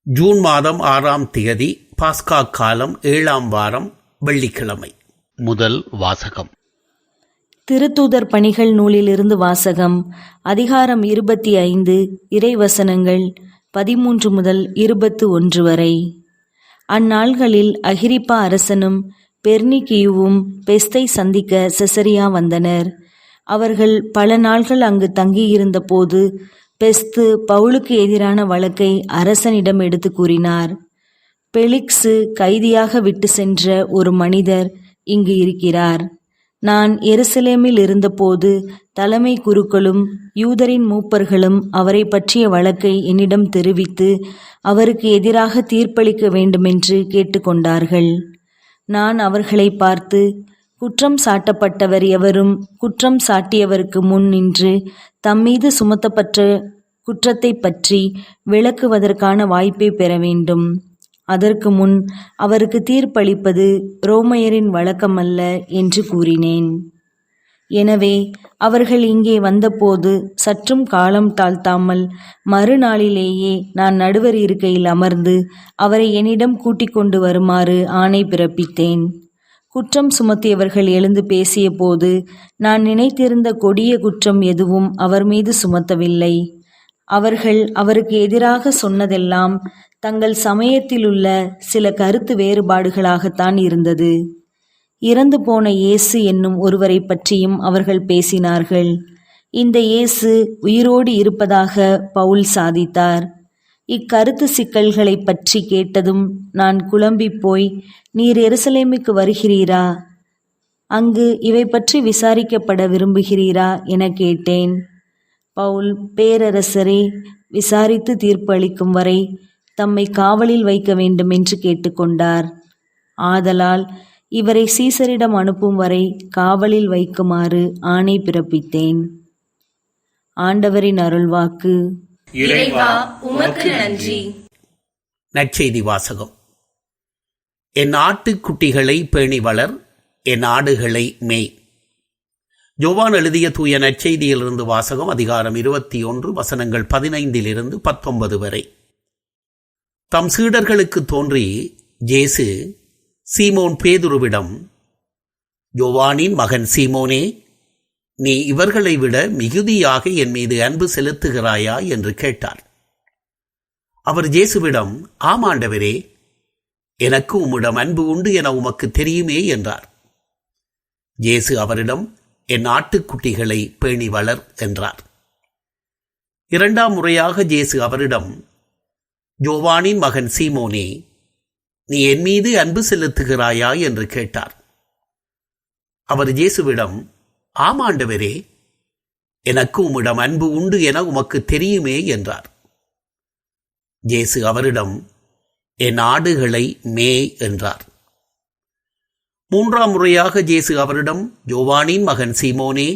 June மாதம் 6ஆம் தேதி பாஸ்கா காலம் 7ஆம் வாரம் வெள்ளிக்கிழமை. முதல் வாசகம். திருத்தூதர் பணிகள் நூலிலிருந்து வாசகம். அதிகாரம் 25, இறைவசனங்கள் 13 முதல் 21 வரை. அந்நாள்களில் அகிரிப்பா அரசனும் பெர்னிக்கியுவும் பெஸ்தை சந்திக்க செசரியா வந்தனர். அவர்கள் பல நாள்கள் அங்கு தங்கியிருந்த போது பெஸ்து பவுலுக்கு எதிரான வழக்கை அரசனிடம் எடுத்து கூறினார். பெலிக்ஸு கைதியாக விட்டு சென்ற ஒரு மனிதர் இங்கு இருக்கிறார். நான் எருசலேமில் இருந்தபோது தலைமை குருக்களும் யூதரின் மூப்பர்களும் அவரை பற்றிய வழக்கை என்னிடம் தெரிவித்து அவருக்கு எதிராக தீர்ப்பளிக்க வேண்டுமென்று கேட்டுக்கொண்டார்கள். நான் அவர்களை பார்த்து, குற்றம் சாட்டப்பட்டவர் எவரும் குற்றம் சாட்டியவருக்கு முன் நின்று தம்மீது சுமத்தப்பட்ட குற்றத்தை பற்றி விளக்குவதற்கான வாய்ப்பை பெற வேண்டும். அதற்கு முன் அவருக்கு தீர்ப்பளிப்பது ரோமையரின் வழக்கமல்ல என்று கூறினேன். எனவே அவர்கள் இங்கே வந்தபோது சற்றும் காலம் தாழ்த்தாமல் மறுநாளிலேயே நான் நடுவர் இருக்கையில் அமர்ந்து அவரை என்னிடம் கூட்டிக் கொண்டு வருமாறு ஆணை பிறப்பித்தேன். குற்றம் சுமத்தியவர்கள் எழுந்து பேசிய போது நான் நினைத்திருந்த கொடிய குற்றம் எதுவும் அவர் மீது சுமத்தவில்லை. அவர்கள் அவருக்கு எதிராக சொன்னதெல்லாம் தங்கள் சமயத்திலுள்ள சில கருத்து வேறுபாடுகளாகத்தான் இருந்தது. இறந்து போன இயேசு என்னும் ஒருவரை பற்றியும் அவர்கள் பேசினார்கள். இந்த இயேசு உயிரோடு இருப்பதாக பவுல் சாதித்தார். இக்கருத்து சிக்கல்களை பற்றி கேட்டதும் நான் குழம்பி போய், நீர் எருசலேமுக்கு வருகிறீரா? அங்கு இவை பற்றி விசாரிக்கப்பட விரும்புகிறீரா என கேட்டேன். பவுல், பேரரசரே, விசாரித்து தீர்ப்பு அளிக்கும் வரை தம்மை காவலில் வைக்க வேண்டும் என்று கேட்டுக்கொண்டார். ஆதலால் இவரை சீசரிடம் அனுப்பும் வரை காவலில் வைக்குமாறு ஆணை பிறப்பித்தேன். ஆண்டவரின் அருள்வாக்கு. இறைவா, உமக்கு நன்றி. நற்செய்தி வாசகம். என் ஆட்டுக்குட்டிகளை பேணி வளர், என் ஆடுகளை மேய். யோவான் எழுதிய தூய நற்செய்தியிலிருந்து வாசகம். அதிகாரம் 21, வசனங்கள் 15 - 19 வரை. தம் சீடர்களுக்கு தோன்றி இயேசு சீமோன் பேதுருவிடம், யோவானின் மகன் சீமோனே, நீ இவர்களை விட மிகுதியாக என் மீது அன்பு செலுத்துகிறாயா என்று கேட்டார். அவர் இயேசுவிடம், ஆமாண்டவரே, எனக்கு உம்மிடம் அன்பு உண்டு என உமக்கு தெரியுமே என்றார். இயேசு அவரிடம், என் ஆட்டுக்குட்டிகளை பேணி வளர் என்றார். இரண்டாம் முறையாக இயேசு அவரிடம், யோவானின் மகன் சீமோனே, நீ என் மீது அன்பு செலுத்துகிறாயா என்று கேட்டார். அவர் இயேசுவிடம், ஆமாண்டவரே, எனக்கு உம்மிடம் அன்பு உண்டு என உமக்கு தெரியுமே என்றார். இயேசு அவரிடம், என் ஆடுகளை மேய் என்றார். மூன்றாம் முறையாக இயேசு அவரிடம், யோவானின் மகன் சீமோனே,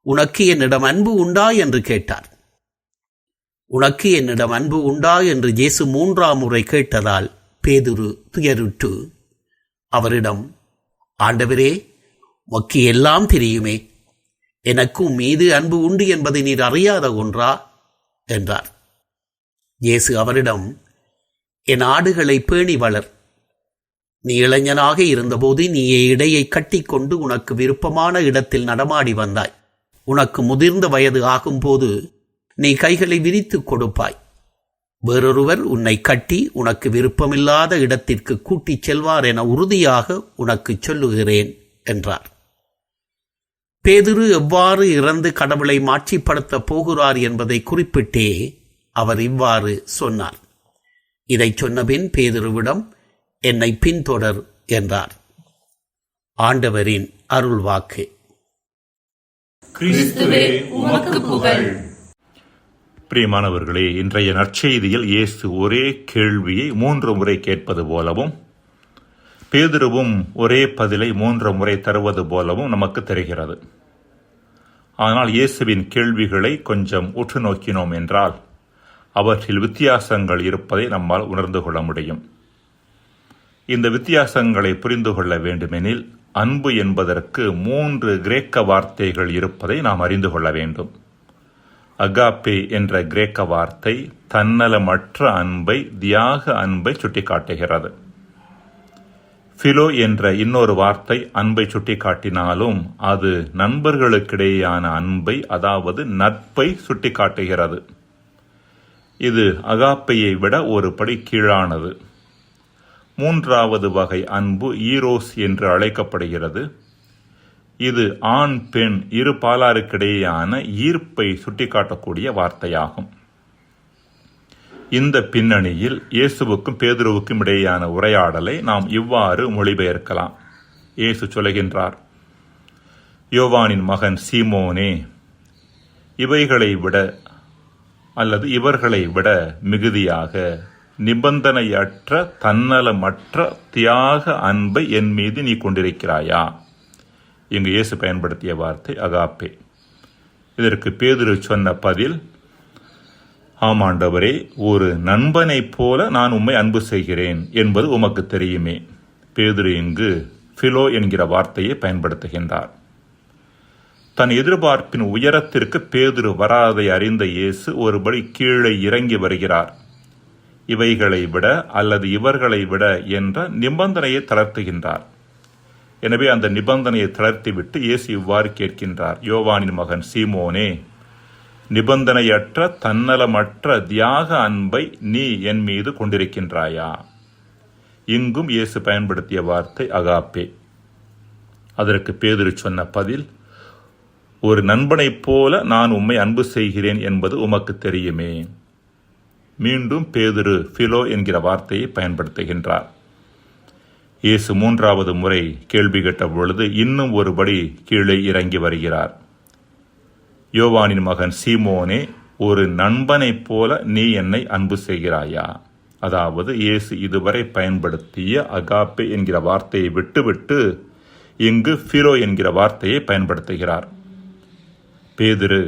உனக்கு என்னிடம் அன்பு உண்டா என்று கேட்டார். உனக்கு என்னிடம் அன்பு உண்டா என்று இயேசு மூன்றாம் முறை கேட்டதால் பேதுரு துயருற்று அவரிடம், ஆண்டவரே, உமக்கு எல்லாம் தெரியுமே, எனக்கும் மீது அன்பு உண்டு என்பதை நீர் அறியாத ஒன்றா என்றார். இயேசு அவரிடம், என் ஆடுகளை பேணி வளர். நீ இளைஞனாக இருந்தபோது நீயே இடையை கட்டிக்கொண்டு உனக்கு விருப்பமான இடத்தில் நடமாடி வந்தாய். உனக்கு முதிர்ந்த வயது ஆகும்போது நீ கைகளை விரித்து கொடுப்பாய். வேறொருவர் உன்னை கட்டி உனக்கு விருப்பமில்லாத இடத்திற்கு கூட்டிச் செல்வார் என உறுதியாக உனக்கு சொல்லுகிறேன் என்றார். பேதுரு எவ்வாறு இறந்து கடவுளை மாட்சிப்படுத்தப் போகிறார் என்பதை குறிப்பிட்டே அவர் இவ்வாறு சொன்னார். இதைச் சொன்னபின் பேதுருவிடம், என்னை பின்தொடர் என்றார். ஆண்டவரின் அருள்வாக்கு. கிறிஸ்துவே, உமக்கு புகழ். பிரியமானவர்களே, இன்றைய நற்செய்தியில் இயேசு ஒரே கேள்வியை 3 முறை கேட்பது போலவும் பேதுருவும் ஒரே பதிலை 3 முறை தருவது போலவும் நமக்கு தெரிகிறது. ஆனால் இயேசுவின் கேள்விகளை கொஞ்சம் உற்று நோக்கினோம் என்றால் அவற்றில் வித்தியாசங்கள் இருப்பதை நம்மால் உணர்ந்து கொள்ள முடியும். இந்த வித்தியாசங்களை புரிந்து கொள்ள வேண்டுமெனில் அன்பு என்பதற்கு 3 கிரேக்க வார்த்தைகள் இருப்பதை நாம் அறிந்து கொள்ள வேண்டும். அகாப்பே என்ற கிரேக்க வார்த்தை தன்னலமற்ற அன்பை, தியாக அன்பை சுட்டிக்காட்டுகிறது. பிலோ என்ற இன்னொரு வார்த்தை அன்பை சுட்டிக்காட்டினாலும் அது நண்பர்களுக்கிடையேயான அன்பை, அதாவது நட்பை சுட்டிக்காட்டுகிறது. இது அகாப்பையை விட ஒரு படி கீழானது. மூன்றாவது வகை அன்பு ஈரோஸ் என்று அழைக்கப்படுகிறது. இது ஆண் பெண் இரு பாலாருக்கிடையேயான ஈர்ப்பை சுட்டிக்காட்டக்கூடிய வார்த்தையாகும். இந்த பின்னணியில் இயேசுவுக்கும் பேதுருவுக்கும் இடையேயான உரையாடலை நாம் இவ்வாறு மொழிபெயர்க்கலாம். இயேசு சொல்லுகின்றார், யோவானின் மகன் சீமோனே, இவைகளை விட அல்லது இவர்களை விட மிகுதியாக நிபந்தனையற்ற தன்னலமற்ற தியாக அன்பை என் மீது நீ கொண்டிருக்கிறாயா? இங்கு இயேசு பயன்படுத்திய வார்த்தை அகாப்பே. இதற்கு பேதுரு சொன்ன பதில், ஆமாண்டவரே, ஒரு நண்பனைப் போல நான் உம்மை அன்பு செய்கிறேன் என்பது உமக்கு தெரியுமே. பேதுரு இங்கு பிலோ என்கிற வார்த்தையை பயன்படுத்துகின்றார். தன் எதிர்பார்ப்பின் உயரத்திற்கு பேதுரு வராதை அறிந்த இயேசு ஒருபடி கீழே இறங்கி வருகிறார். இவைகளை விட அல்லது இவர்களை விட என்ற நிபந்தனையை தளர்த்துகின்றார். எனவே அந்த நிபந்தனையை தளர்த்திவிட்டு இயேசு இவ்வாறு கேட்கின்றார், யோவானின் மகன் சீமோனே, நிபந்தனையற்ற தன்னலமற்ற தியாக அன்பை நீ என் மீது கொண்டிருக்கின்றாயா? இங்கும் இயேசு பயன்படுத்திய வார்த்தை அகாப்பே. அதற்கு பேதுரு சொன்ன பதில், ஒரு நண்பனைப் போல நான் உம்மை அன்பு செய்கிறேன் என்பது உமக்கு தெரியுமே. மீண்டும் பேதுரு பிலோ என்கிற வார்த்தையை பயன்படுத்துகின்றார். இயேசு மூன்றாவது முறை கேள்வி கேட்ட பொழுது இன்னும் ஒருபடி கீழே இறங்கி வருகிறார். யோவானின் மகன் சீமோனே, ஒரு நண்பனைப் போல நீ என்னை அன்பு செய்கிறாயா? அதாவது இயேசு இதுவரை பயன்படுத்திய அகாப்பே என்கிற வார்த்தையை விட்டுவிட்டு இங்கு பிலோ என்கிற வார்த்தையை பயன்படுத்துகிறார். பேதுரு,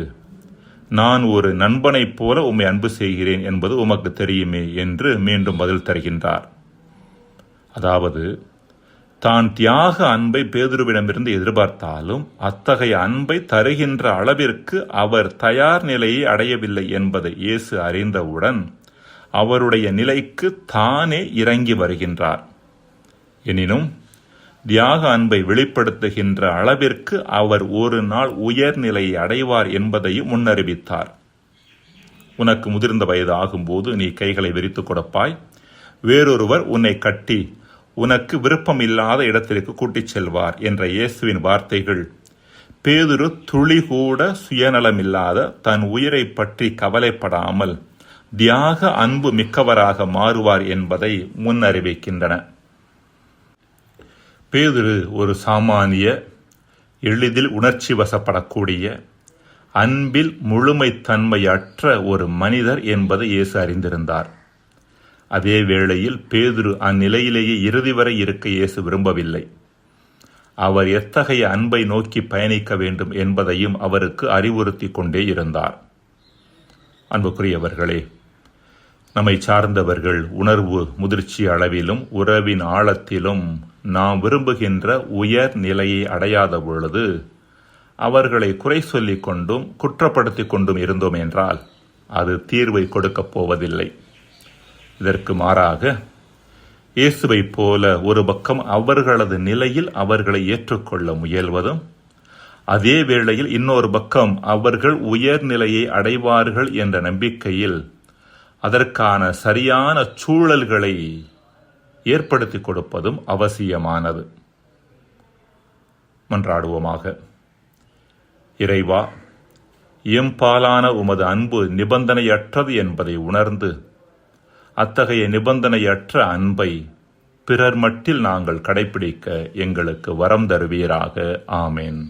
நான் ஒரு நண்பனைப் போல உம்மை அன்பு செய்கிறேன் என்பது உமக்கு தெரியுமே என்று மீண்டும் பதில் தருகின்றார். அதாவது தான் தியாக அன்பை பேதுருவிடமிருந்து எதிர்பார்த்தாலும் அத்தகைய அன்பை தருகின்ற அளவிற்கு அவர் தயார் நிலையை அடையவில்லை என்பதை இயேசு அறிந்தவுடன் அவருடைய நிலைக்கு தானே இறங்கி வருகின்றார். எனினும் தியாக அன்பை வெளிப்படுத்துகின்ற அளவிற்கு அவர் ஒரு நாள் உயர்நிலையை அடைவார் என்பதையும் முன்னறிவித்தார். உனக்கு முதிர்ந்த வயது ஆகும்போது நீ கைகளை விரித்து கொடுப்பாய், வேறொருவர் உன்னை கட்டி உனக்கு விருப்பம் இல்லாத இடத்திற்கு கூட்டிச் செல்வார் என்ற இயேசுவின் வார்த்தைகள் பேதுரு துளி கூட சுயநலமில்லாத தன் உயிரை பற்றி கவலைப்படாமல் தியாக அன்பு மிக்கவராக மாறுவார் என்பதை முன்னறிவிக்கின்றன. பேதுரு ஒரு சாமானிய, எளிதில் உணர்ச்சி வசப்படக்கூடிய, அன்பில் முழுமைத்தன்மையற்ற ஒரு மனிதர் என்பதை இயேசு அறிந்திருந்தார். அதே வேளையில் பேதுரு அந்நிலையிலேயே இறுதி வரை இருக்க இயேசு விரும்பவில்லை. அவர் எத்தகைய அன்பை நோக்கி பயணிக்க வேண்டும் என்பதையும் அவருக்கு அறிவுறுத்தி கொண்டே இருந்தார். அன்புக்குரியவர்களே, நம்மை சார்ந்தவர்கள் உணர்வு முதிர்ச்சி அளவிலும் உறவின் ஆழத்திலும் நாம் விரும்புகின்ற உயர் நிலையை அடையாத பொழுது அவர்களை குறை சொல்லிக் கொண்டும் குற்றப்படுத்தி கொண்டும் இருந்தோம் என்றால் அது தீர்வை கொடுக்கப் போவதில்லை. இதற்கு மாறாக இயேசுவை போல ஒரு பக்கம் அவர்களது நிலையில் அவர்களை ஏற்றுக்கொள்ள முயல்வதும், அதே வேளையில் இன்னொரு பக்கம் அவர்கள் உயர்நிலையை அடைவார்கள் என்ற நம்பிக்கையில் அதற்கான சரியான சூழல்களை ஏற்படுத்தி கொடுப்பதும் அவசியமானது. மன்றாடுவோமாக. இறைவா, எம்பாலான உமது அன்பு நிபந்தனையற்றது என்பதை உணர்ந்து அத்தகைய நிபந்தனையற்ற அன்பை பிறர் மட்டில் நாங்கள் கடைபிடிக்க எங்களுக்கு வரம் தருவீராக. ஆமேன்.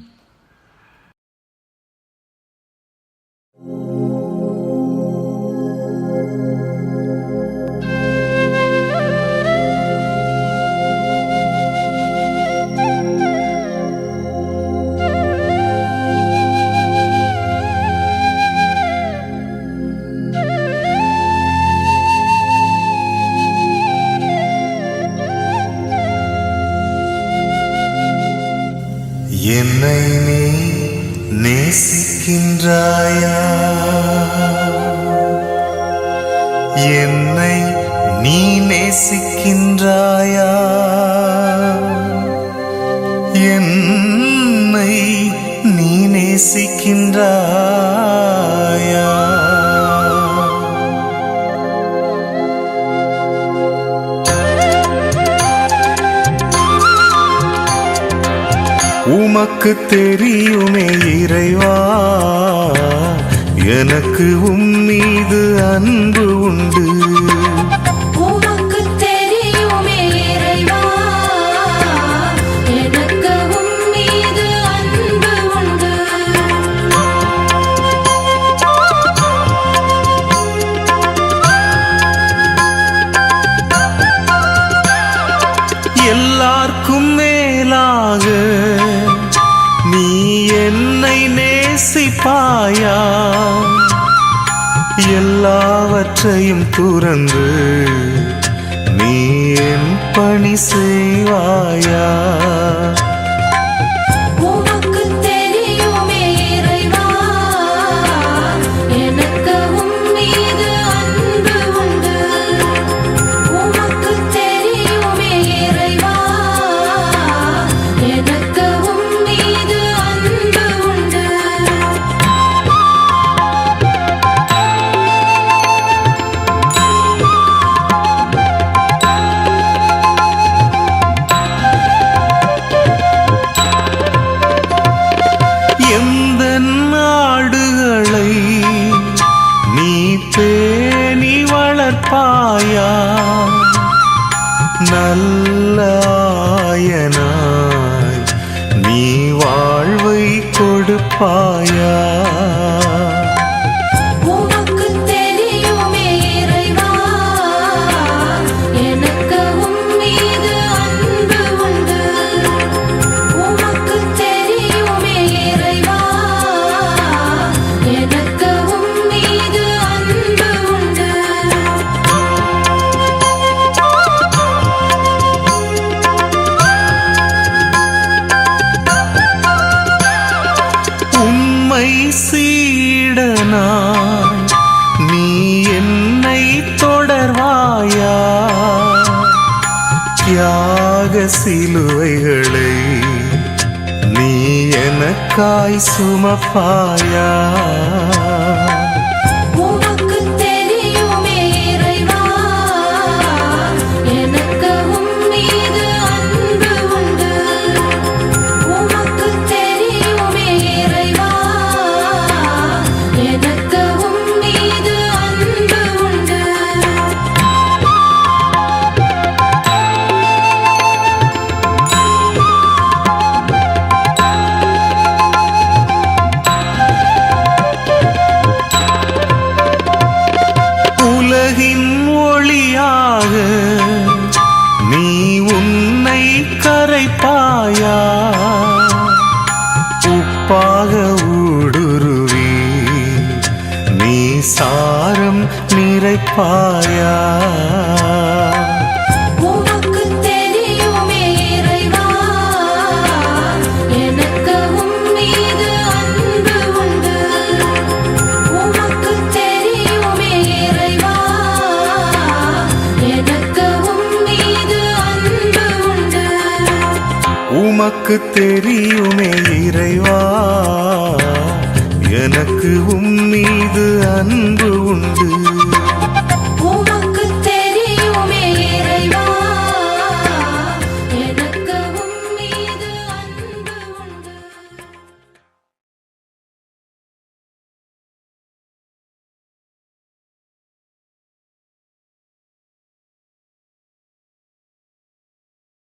என்னை நீ நேசிக்கின்றாயா? என்னை நீ நேசிக்கின்றாயா? என்னை நீ நேசிக்கின்றாயா? உமக்கு தெரியுமே இறைவா, எனக்கு உம்மீது அன்பு உண்டு. உமக்கு தெரியுமே இறைவா, எனக்கு உம்மீது அன்பு உண்டு. எல்லார்க்கும் மேலாக நீ என்னை நேசிப்பாயா? எல்லாவற்றையும் துறந்து நீ என் பணி செய்வாயா? உமக்கு தெரியுமே இறைவா, எனக்கு உம்மீது அன்பு உண்டு. உமக்கு தெரியுமே இறைவா, எனக்கு உம்மீது அன்பு உண்டு. எந்த நாடுகளை நீ பேணி வளர்ப்பாயா? நல்ல ஆயனாய் நீ வாழ்வை கொடுப்பாயா? உமக்கு தெரியுமே இறைவா, எனக்கு உம்மீது அன்பு உண்டு. உமக்கு தெரியுமே இறைவா, எனக்கு உம்மீது அன்பு உண்டு. உம்மை சீடனாய் நீ என்னை தொடர்வாயா? தியாக சிலுவைகளை நீ எனக்காய் சுமப்பாயா? உமக்கு தெரியுமே இறைவா, எனக்கு உம்மீது அன்பு உண்டு. உமக்கு தெரியுமே இறைவா, எனக்கு உம்மீது அன்பு உண்டு. உலகின் ஒளியாக நீ உன்னை கரைப்பாயா? உப்பாக ஊடுருவி நீ சாரம் நிறைப்பாயா? உமக்கு தெரியுமே இறைவா, எனக்கு உம்மீது அன்பு உண்டு. உமக்கு தெரியுமே இறைவா, எனக்கு உம்மீது அன்பு உண்டு. உமக்கு தெரியுமே இறைவா, எனக்கு உம்மீது அன்பு உண்டு.